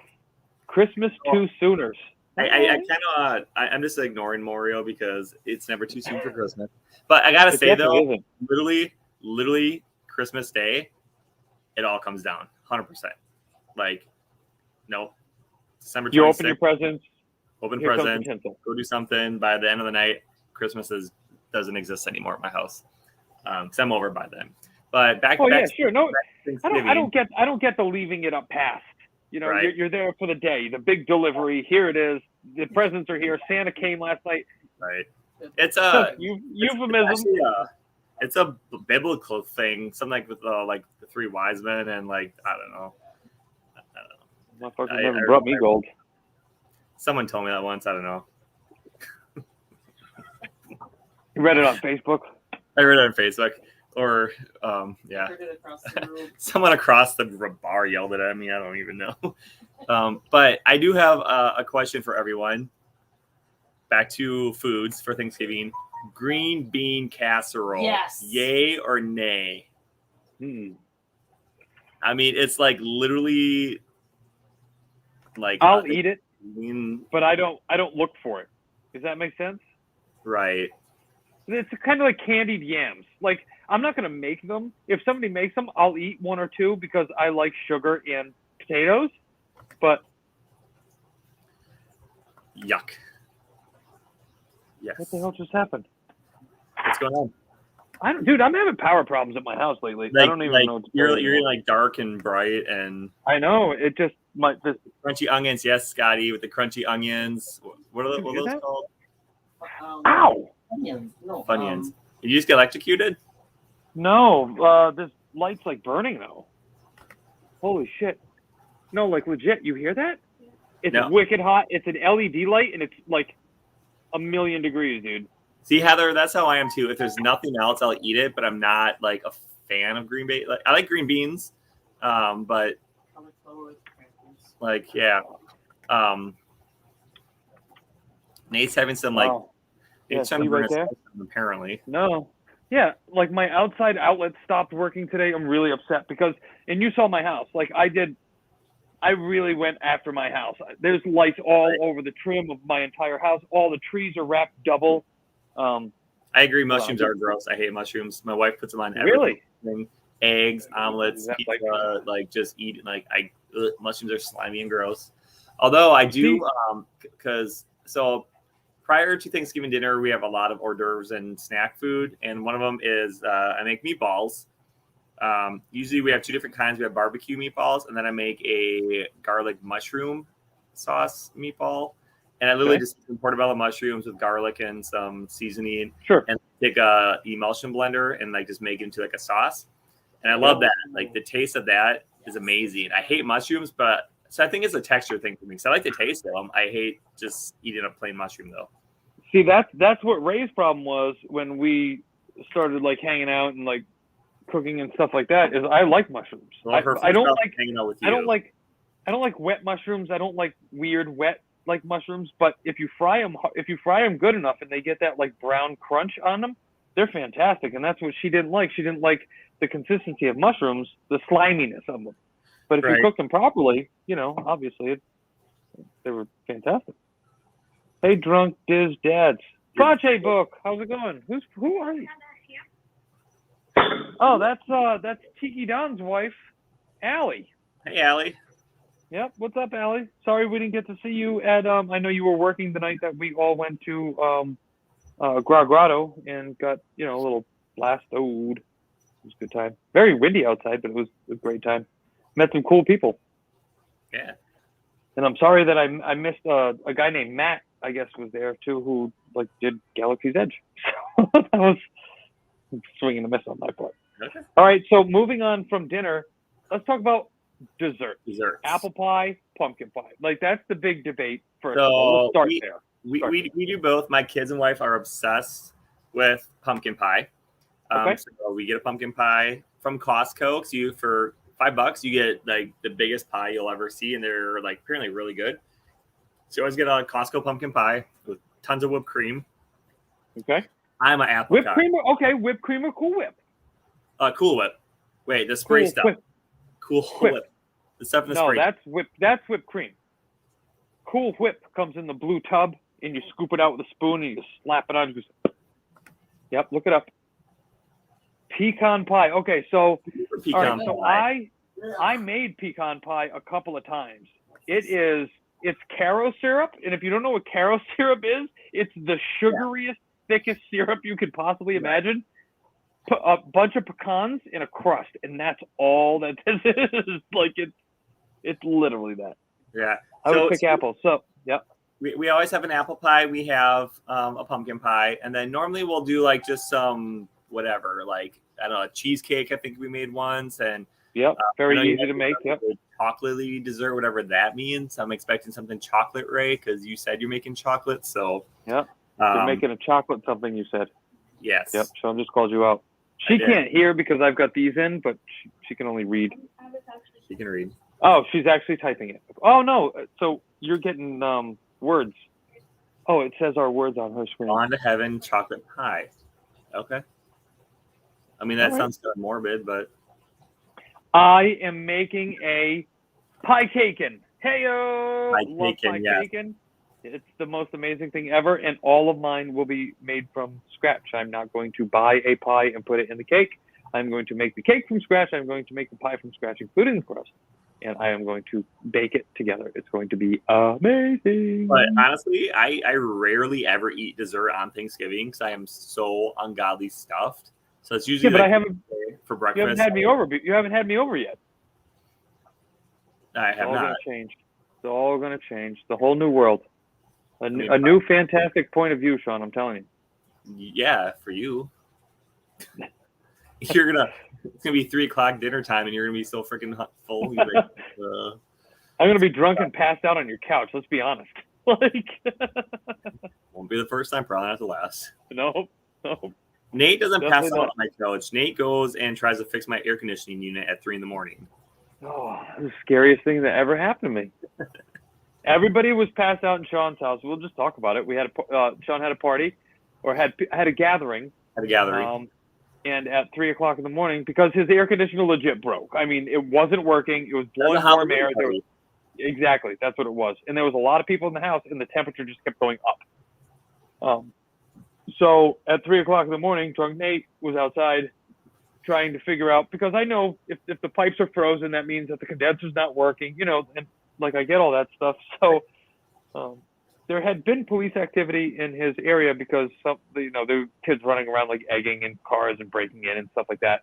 Christmas Two Sooners. I'm just ignoring Mario because it's never too soon for Christmas. But I gotta say though, literally Christmas Day, it all comes down 100%. Like, no, December 26th. You open your presents. Open presents. Go do something. By the end of the night, Christmas doesn't exist anymore at my house. Because I'm over by then. But back. Sure. No, I don't get the leaving it up past. You're there for the day. The big delivery. Here it is. The presents are here. Santa came last night. Right. It's a euphemism. It's a biblical thing. Something like with the 3 wise men and I don't know. Motherfuckers never brought me gold. Someone told me that once. I don't know. You read it on Facebook? I read it on Facebook. Or, someone across the bar yelled it at me. I don't even know. But I do have a question for everyone. Back to foods for Thanksgiving. Green bean casserole. Yes. Yay or nay? I mean, it's literally I'll eat it, but I don't look for it. Does that make sense? Right. It's kind of like candied yams. I'm not going to make them. If somebody makes them, I'll eat 1 or 2 because I like sugar and potatoes. But yuck. Yes. What the hell just happened? What's going on? I'm having power problems at my house lately. I don't even know. You're dark and bright, and I know it just crunchy onions. Yes, Scotty, with the crunchy onions. What are those called? Ow! Funyuns. No. Funyuns. Did you just get electrocuted? No. This light's burning though. Holy shit! No, legit. You hear that? Yeah. It's No. wicked hot. It's an LED light, and it's like 1,000,000 degrees, dude. See, Heather, that's how I am too. If there's nothing else, I'll eat it, but I'm not like a fan of green beans. Like, I like green beans, but like, yeah. Nate's having some like Wow. Yeah, Nate's trying see to burn right his there? system, apparently. No. Yeah, like my outside outlet stopped working today. I'm really upset because, and you saw my house. Like I really went after my house. There's lights all over the trim of my entire house. All the trees are wrapped double. I agree. Mushrooms are gross. I hate mushrooms. My wife puts them on everything. Really? Eggs, omelets, That pizza, like- like just eat. Like mushrooms are slimy and gross. Although I do, because so prior to Thanksgiving dinner, we have a lot of hors d'oeuvres and snack food, and one of them is I make meatballs. Usually we have two different kinds. We have barbecue meatballs, and then I make a garlic mushroom sauce meatball. And I literally just use portobello mushrooms with garlic and some seasoning. Sure. And take a emulsion blender and like just make it into like a sauce. And I love that. Like the taste of that is amazing. I hate mushrooms, but so I think it's a texture thing for me. So I like the taste of them. I hate just eating a plain mushroom though. See, that's what Ray's problem was when we started like hanging out and like cooking and stuff like that. Is I like mushrooms. Well, I don't like hanging out with you. I don't like wet mushrooms. I don't like weird wet like mushrooms. But if you fry them good enough and they get that like brown crunch on them, they're fantastic. And that's what she didn't like. She didn't like the consistency of mushrooms, the sliminess of them. But if you cook them properly, obviously they were fantastic. Hey, drunk Diz dads. Pache book. How's it going? Who are you? Oh, that's Tiki Don's wife, Allie. Hey, Allie. Yep. What's up, Allie? Sorry we didn't get to see you at. I know you were working the night that we all went to Grotto and got a little blastoed. It was a good time. Very windy outside, but it was a great time. Met some cool people. Yeah. And I'm sorry that I missed a guy named Matt. I guess was there too, who like did Galaxy's Edge. So that was swinging a miss on my part. Okay. All right, so moving on from dinner, let's talk about desserts. Apple pie, pumpkin pie. Like that's the big debate first. So let's start there. We do both. My kids and wife are obsessed with pumpkin pie. So we get a pumpkin pie from Costco. So for $5, you get like the biggest pie you'll ever see, and they're like apparently really good. So you always get a Costco pumpkin pie with tons of whipped cream. Okay. I'm an apple whipped cream. Okay, whipped cream or Cool Whip? Cool Whip. Wait, the spray stuff. Whip. Cool Whip. The stuff in the spray. No, that's whipped cream. Cool Whip comes in the blue tub, and you scoop it out with a spoon, and you slap it on. Yep, look it up. Pecan pie. Okay, so I made pecan pie a couple of times. It's caro syrup, and if you don't know what caro syrup is, it's the sugariest, thickest syrup you could possibly imagine. Put a bunch of pecans in a crust, and that's all that this is. Like it's literally that. Yeah. I would pick apples. So yeah. We always have an apple pie. We have a pumpkin pie, and then normally we'll do like just some whatever, like I don't know, a cheesecake. I think we made once, and yep, very easy to make. Yep. Chocolatey dessert, whatever that means. I'm expecting something chocolate, Ray, because you said you're making chocolate. So yeah, you're making a chocolate something. You said. Yes. Yep. Sean just called you out. She can't hear because I've got these in, but she can only read. She can read. Oh, she's actually typing it. Oh no! So you're getting words. Oh, it says our words on her screen. On to heaven, chocolate pie. Okay. I mean that sounds kind of morbid, but. I am making a pie cakin'. Heyo! Love pie cakin'. It's the most amazing thing ever, and all of mine will be made from scratch. I'm not going to buy a pie and put it in the cake. I'm going to make the cake from scratch. I'm going to make the pie from scratch, including the crust, and I am going to bake it together. It's going to be amazing. But honestly, I rarely ever eat dessert on Thanksgiving because I am so ungodly stuffed. So it's usually but I haven't for breakfast. You haven't had me over. You haven't had me over yet. I have not. It's all going to change. The whole new world. A new fantastic point of view, Sean. I'm telling you. Yeah, for you. It's gonna be 3:00 dinner time, and you're gonna be so freaking full. I'm gonna be drunk and passed out on your couch. Let's be honest. Like, Won't be the first time, probably not the last. no. Nate doesn't pass Definitely out not. on my couch. Nate goes and tries to fix my air conditioning unit at 3 a.m. Oh, the scariest thing that ever happened to me. Everybody was passed out in Sean's house. We'll just talk about it. We had Sean had a party, or had a gathering. At a gathering. And at 3 o'clock in the morning, because his air conditioner legit broke. I mean, it wasn't working. It was blowing warm air. Exactly, that's what it was. And there was a lot of people in the house, and the temperature just kept going up. So at 3 o'clock in the morning, drunk Nate was outside trying to figure out, because I know if the pipes are frozen, that means that the condenser's not working, and like I get all that stuff. So there had been police activity in his area because there were kids running around like egging in cars and breaking in and stuff like that,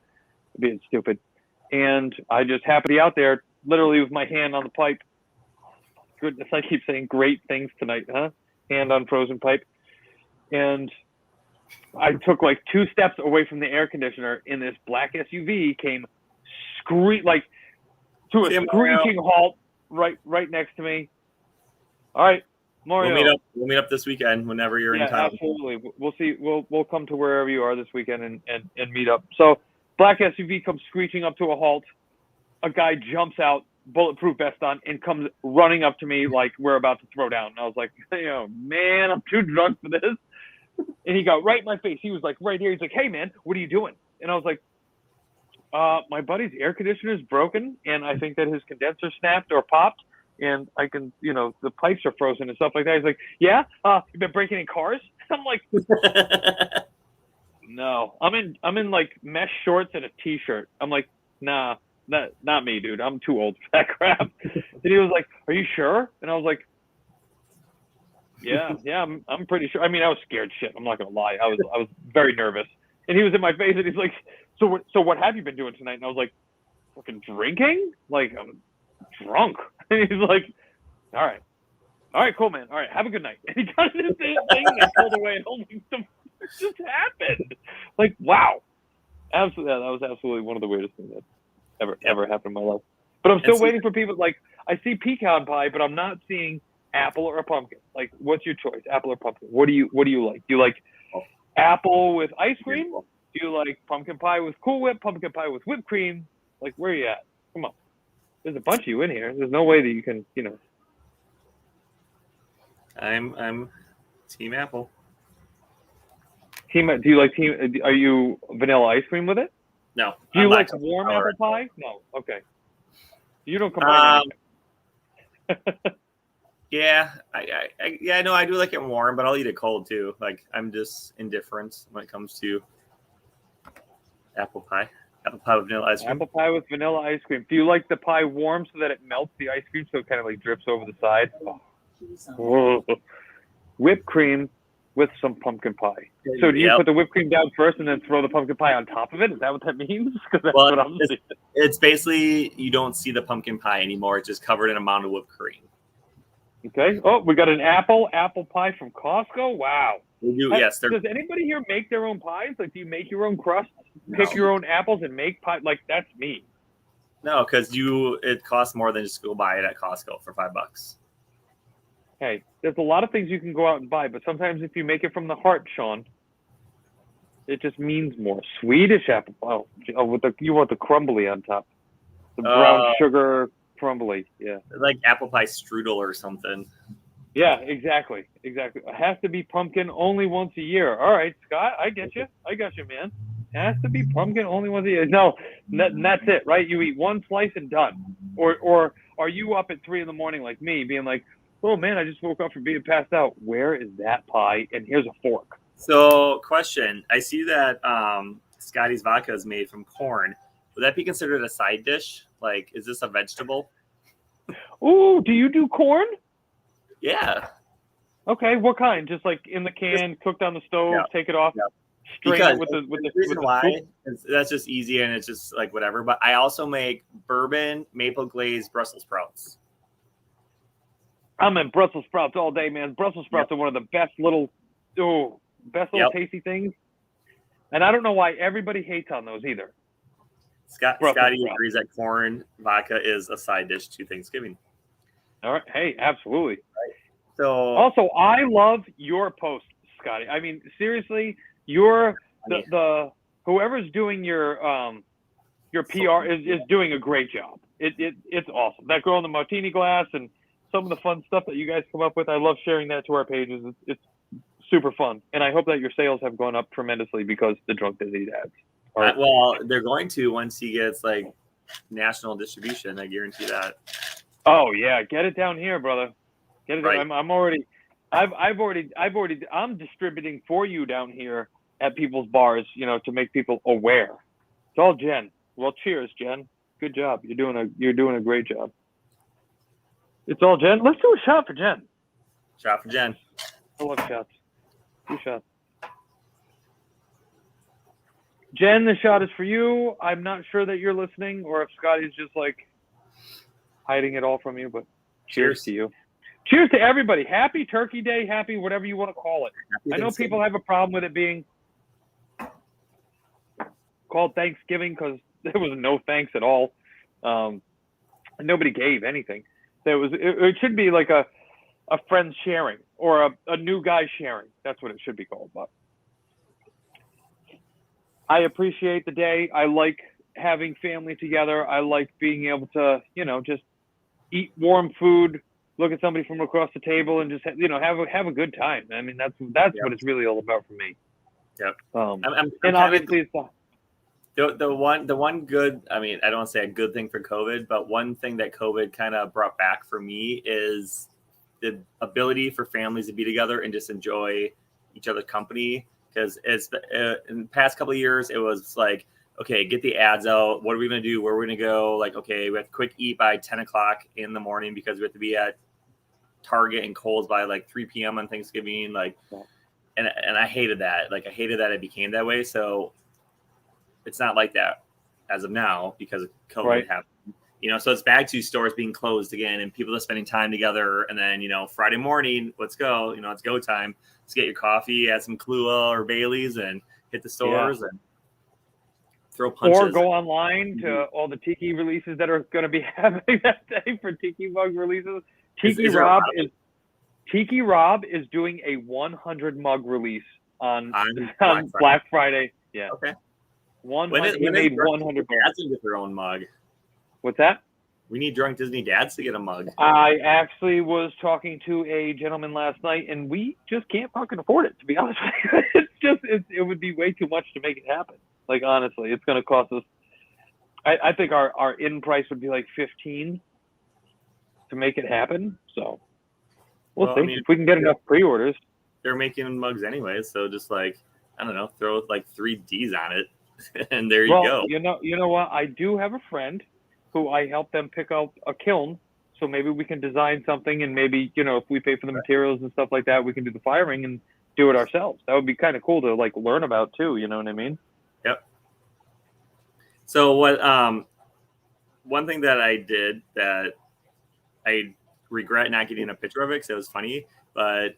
being stupid. And I just happened to be out there literally with my hand on the pipe. Goodness, I keep saying great things tonight, huh? Hand on frozen pipe. And I took like 2 steps away from the air conditioner, and this black SUV came to a screeching halt right next to me. All right, Mario. We'll meet up this weekend whenever you're in town. Absolutely. We'll see. We'll come to wherever you are this weekend and meet up. So black SUV comes screeching up to a halt. A guy jumps out, bulletproof vest on, and comes running up to me like we're about to throw down. And I was like, man, I'm too drunk for this. And he got right in my face. He was like right here. He's like, hey, man, what are you doing? And I was like, my buddy's air conditioner is broken, and I think that his condenser snapped or popped, and I can, the pipes are frozen and stuff like that. He's like, yeah, you've been breaking in cars? I'm like, no, I'm in like mesh shorts and a t-shirt. I'm like, nah. Not me, dude. I'm too old for that crap. And he was like, "Are you sure?" And I was like, "Yeah, I'm pretty sure." I mean, I was scared shit. I'm not gonna lie. I was very nervous. And he was in my face, and he's like, "So what have you been doing tonight?" And I was like, "Fucking drinking. Like, I'm drunk." And he's like, "All right, cool, man. All right, have a good night." And he got in his thing and pulled away. And I was like, "What just happened?" Like, wow. Absolutely, that was absolutely one of the weirdest things that ever happened in my life. But I'm still waiting for people. Like, I see pecan pie, but I'm not seeing apple or pumpkin. Like, what's your choice, apple or pumpkin? What do you like? Do you like apple with ice cream? Do you like pumpkin pie with Cool Whip? Pumpkin pie with whipped cream? Like, where are you at? Come on, there's a bunch of you in here. There's no way that you can, I'm team apple. Do you like Are you vanilla ice cream with it? No. Do you like warm apple pie? No. Okay. You don't combine anything. Yeah, I know I do like it warm, but I'll eat it cold too. Like, I'm just indifferent when it comes to apple pie. Apple pie with vanilla ice cream. Apple pie with vanilla ice cream. Do you like the pie warm so that it melts the ice cream so it kind of like drips over the side? Oh. Whipped cream with some pumpkin pie. So do you put the whipped cream down first and then throw the pumpkin pie on top of it? Is that what that means? Because that's what I'm seeing. It's basically, you don't see the pumpkin pie anymore. It's just covered in a mound of whipped cream. Okay. Oh, we got an apple pie from Costco. Wow. We do, yes. Does anybody here make their own pies? Like, do you make your own crust, pick your own apples, and make pie? Like, that's me. No, because it costs more than just go buy it at Costco for $5. Hey, there's a lot of things you can go out and buy, but sometimes if you make it from the heart, Sean, it just means more. Swedish apple pie. Oh, you want the crumbly on top, the brown sugar crumbly. Yeah, like apple pie strudel or something. Yeah, exactly. It has to be pumpkin only once a year. All right, Scott, I get you, man. It has to be pumpkin only once a year. No, that's it, right? You eat one slice and done. Or are you up at 3 a.m. like me, being like, oh man, I just woke up from being passed out. Where is that pie? And here's a fork. So, question. I see that Scotty's vodka is made from corn. Would that be considered a side dish? Like, is this a vegetable? Ooh, do you do corn? Yeah. Okay, what kind? Just like in the can, cooked on the stove, take it off, strain it with the reason why is that's just easy and it's just like whatever. But I also make bourbon, maple glazed Brussels sprouts. I'm in Brussels sprouts all day, man. Brussels sprouts are one of the best little tasty things. And I don't know why everybody hates on those either. Scotty agrees that corn vodka is a side dish to Thanksgiving. All right. Hey, absolutely. So Also, I love your posts, Scotty. I mean, seriously, you're the whoever's doing your PR is doing a great job. It's awesome. That girl in the martini glass and some of the fun stuff that you guys come up with. I love sharing that to our pages. It's super fun, and I hope that your sales have gone up tremendously because the Drunk Disney Dads. well, they're going to once he gets like national distribution. I guarantee that. Oh yeah, get it down here, brother. Get it. Right. I'm distributing for you down here at people's bars, to make people aware. It's all Jen. Well, cheers, Jen. Good job. You're doing a great job. It's all Jen. Let's do a shot for Jen. Shot for Jen. I love shots. 2 shots. Jen, the shot is for you. I'm not sure that you're listening or if Scotty's just like hiding it all from you, but cheers to you. Cheers to everybody. Happy Turkey Day. Happy whatever you want to call it. I know people have a problem with it being called Thanksgiving because there was no thanks at all. Nobody gave anything. It should be like a friend sharing or a new guy sharing. That's what it should be called. But I appreciate the day. I like having family together. I like being able to, just eat warm food, look at somebody from across the table, and just have a good time. I mean, that's what it's really all about for me. Yep. And obviously, it's the one good. I mean, I don't want to say a good thing for COVID, but one thing that COVID kind of brought back for me is the ability for families to be together and just enjoy each other's company. Because it's in the past couple of years, it was like, okay, get the ads out. What are we going to do? Where are we going to go? Like, okay, we have to quick eat by 10 o'clock in the morning because we have to be at Target and Kohl's by like 3 p.m. on Thanksgiving. Like, and I hated that. Like, I hated that it became that way. So it's not like that as of now because of COVID happened. So it's back to stores being closed again and people are spending time together. And then, Friday morning, let's go. It's go time. Let's get your coffee, add some Kahlua or Bailey's and hit the stores and throw punches. Or go online to all the Tiki releases that are going to be happening that day for Tiki mug releases. Tiki Rob is doing a 100 mug release on Black Friday. Yeah. Okay. He made 100 dads to get their own mug. What's that? We need Drunk Disney Dads to get a mug. I actually was talking to a gentleman last night, and we just can't fucking afford it, to be honest with you. It would be way too much to make it happen. Like, honestly, it's going to cost us. I think our in price would be like $15 to make it happen. So we'll see if we can get enough pre-orders. They're making mugs anyway, so just like, I don't know, throw like 3 Ds on it, and there you go. You know what? I do have a friend who I helped them pick up a kiln, so maybe we can design something, and maybe if we pay for the materials and stuff like that, we can do the firing and do it ourselves. That would be kind of cool to like learn about too. You know what I mean? Yep. So what? One thing that I did that I regret not getting a picture of it because it was funny, but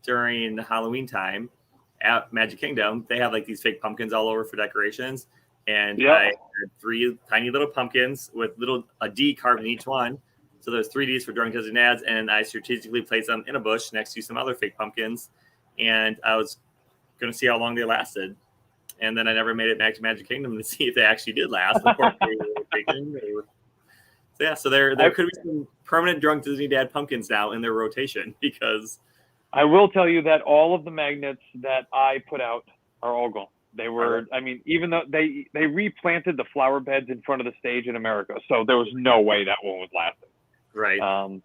during Halloween time at Magic Kingdom, they have like these fake pumpkins all over for decorations. And I had 3 tiny little pumpkins with a D carved in each one. So there's 3 Ds for Drunk Disney Dads, and I strategically placed them in a bush next to some other fake pumpkins. And I was going to see how long they lasted. And then I never made it back to Magic Kingdom to see if they actually did last. Of course, they were taken. So there could be some permanent Drunk Disney Dad pumpkins now in their rotation because I will tell you that all of the magnets that I put out are all gone. They were, I mean, even though they replanted the flower beds in front of the stage in America, so there was no way that one was lasting. Right.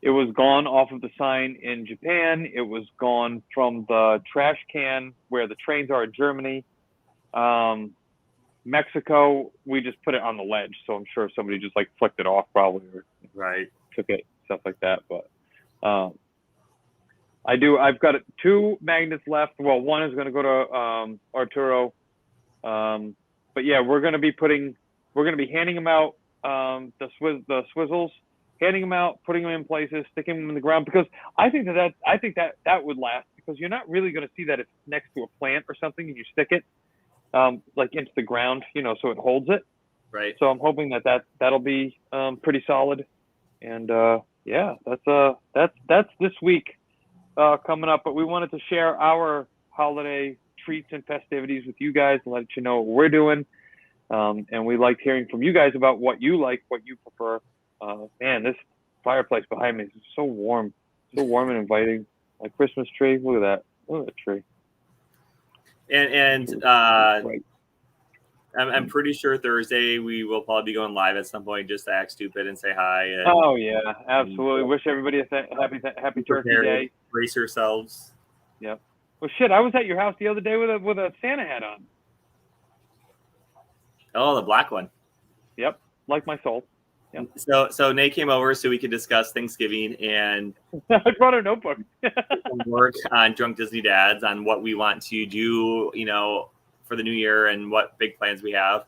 It was gone off of the sign in Japan. It was gone from the trash can where the trains are in Germany. Mexico, we just put it on the ledge, so I'm sure somebody just like flicked it off probably or took it, stuff like that. But I've got 2 magnets left. Well, one is going to go to Arturo. But yeah, we're going to be handing them out, the swizzles, handing them out, putting them in places, sticking them in the ground, because I think that would last, because you're not really going to see that it's next to a plant or something and you stick it like into the ground, so it holds it. Right. So I'm hoping that'll be pretty solid. And yeah, that's this week coming up. But we wanted to share our holiday treats and festivities with you guys and let you know what we're doing. And we liked hearing from you guys about what you like, what you prefer. Man, this fireplace behind me is so warm and inviting. Like Christmas tree. Look at that. Look at that tree. And Right. I'm pretty sure Thursday we will probably be going live at some point just to act stupid and say hi. And Oh yeah, absolutely. Wish everybody a happy Turkey Day. Brace yourselves. Yep. Well, shit, I was at your house the other day with a Santa hat on. Oh, the black one. Yep, like my soul. Yep. So Nate came over so we could discuss Thanksgiving and I brought a notebook. work on Drunk Disney Dads on what we want to do, for the new year and what big plans we have.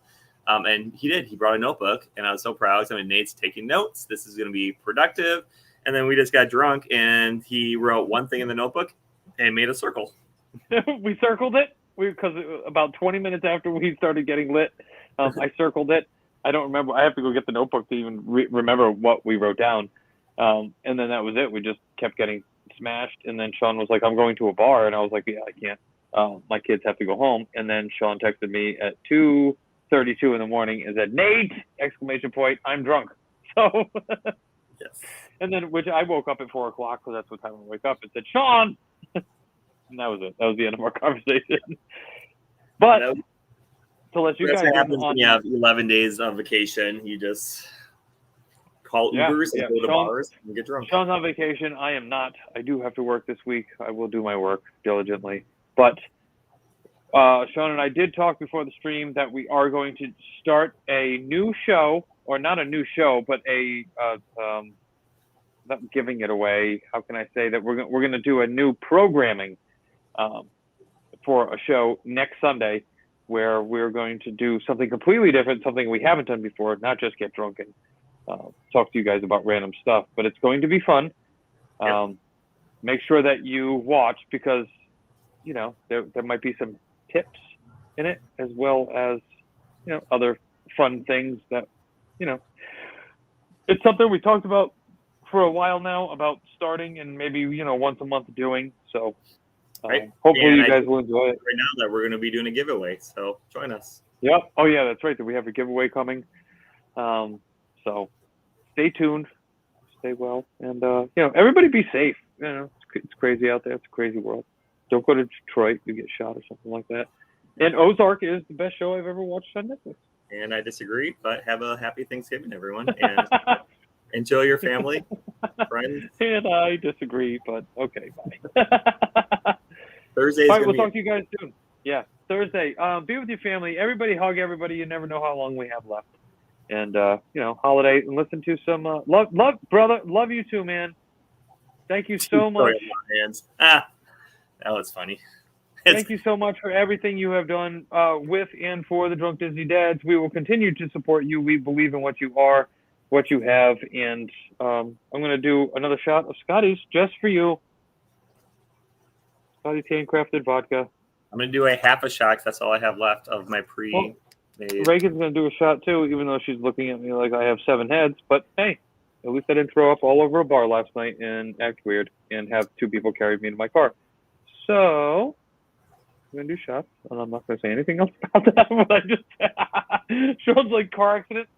And he did. He brought a notebook, and I was so proud. So Nate's taking notes. This is going to be productive. And then we just got drunk, and he wrote one thing in the notebook and made a circle. We circled it because about 20 minutes after we started getting lit, I circled it. I don't remember. I have to go get the notebook to even remember what we wrote down. And then that was it. We just kept getting smashed. And then Sean was like, I'm going to a bar. And I was like, yeah, I can't. My kids have to go home. And then Sean texted me at 2:32 in the morning and said, Nate, ! I'm drunk. So, Yes. and then, which I woke up at 4 o'clock because that's what time I wake up, and said, Sean. And that was it. That was the end of our conversation. But to let you That's guys what happens on, when you have 11 days of vacation. You just call Ubers and go to bars and get drunk. Sean's on vacation. I am not. I do have to work this week. I will do my work diligently. But Sean and I did talk before the stream that we are going to start a new show, or not a new show, but not giving it away. How can I say that we're going to do a new programming for a show next Sunday, where we're going to do something completely different, something we haven't done before, not just get drunk and talk to you guys about random stuff, but it's going to be fun. Make sure that you watch, because there might be some tips in it, as well as other fun things that it's something we talked about for a while now, about starting and maybe once a month doing. So hopefully you guys will enjoy it. Right now that we're going to be doing a giveaway, so join us. Yep. Oh yeah, that's right. That we have a giveaway coming. So stay tuned, stay well, and everybody be safe. It's crazy out there. It's a crazy world. Don't go to Detroit. You get shot or something like that. And Ozark is the best show I've ever watched on Netflix. And I disagree, but have a happy Thanksgiving, everyone, and enjoy your family, friends. And I disagree, but okay, bye. Thursday. All right, we'll talk to you guys soon. Yeah, Thursday. Be with your family. Everybody hug everybody. You never know how long we have left. And holiday, and listen to some love, brother. Love you too, man. Thank you so much. That was funny. Thank you so much for everything you have done with and for the Drunk Disney Dads. We will continue to support you. We believe in what you are, what you have, and I'm going to do another shot of Scotty's just for you. Scotty's handcrafted vodka. I'm going to do a half a shot, 'cause that's all I have left of my pre-made. Reagan's going to do a shot too, even though she's looking at me like I have 7 heads. But hey, at least I didn't throw up all over a bar last night and act weird and have 2 people carry me to my car. So I'm going to do shots, and I'm not going to say anything else about that. But I just Sean's like car accident.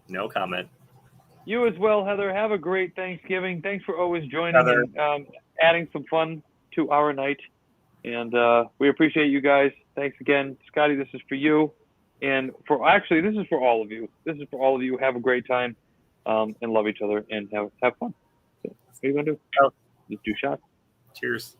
No comment. You as well, Heather. Have a great Thanksgiving. Thanks for always joining and adding some fun to our night. And we appreciate you guys. Thanks again. Scotty, this is for you. And this is for all of you. This is for all of you. Have a great time and love each other and have fun. What are you going to do? Just do shots. Cheers.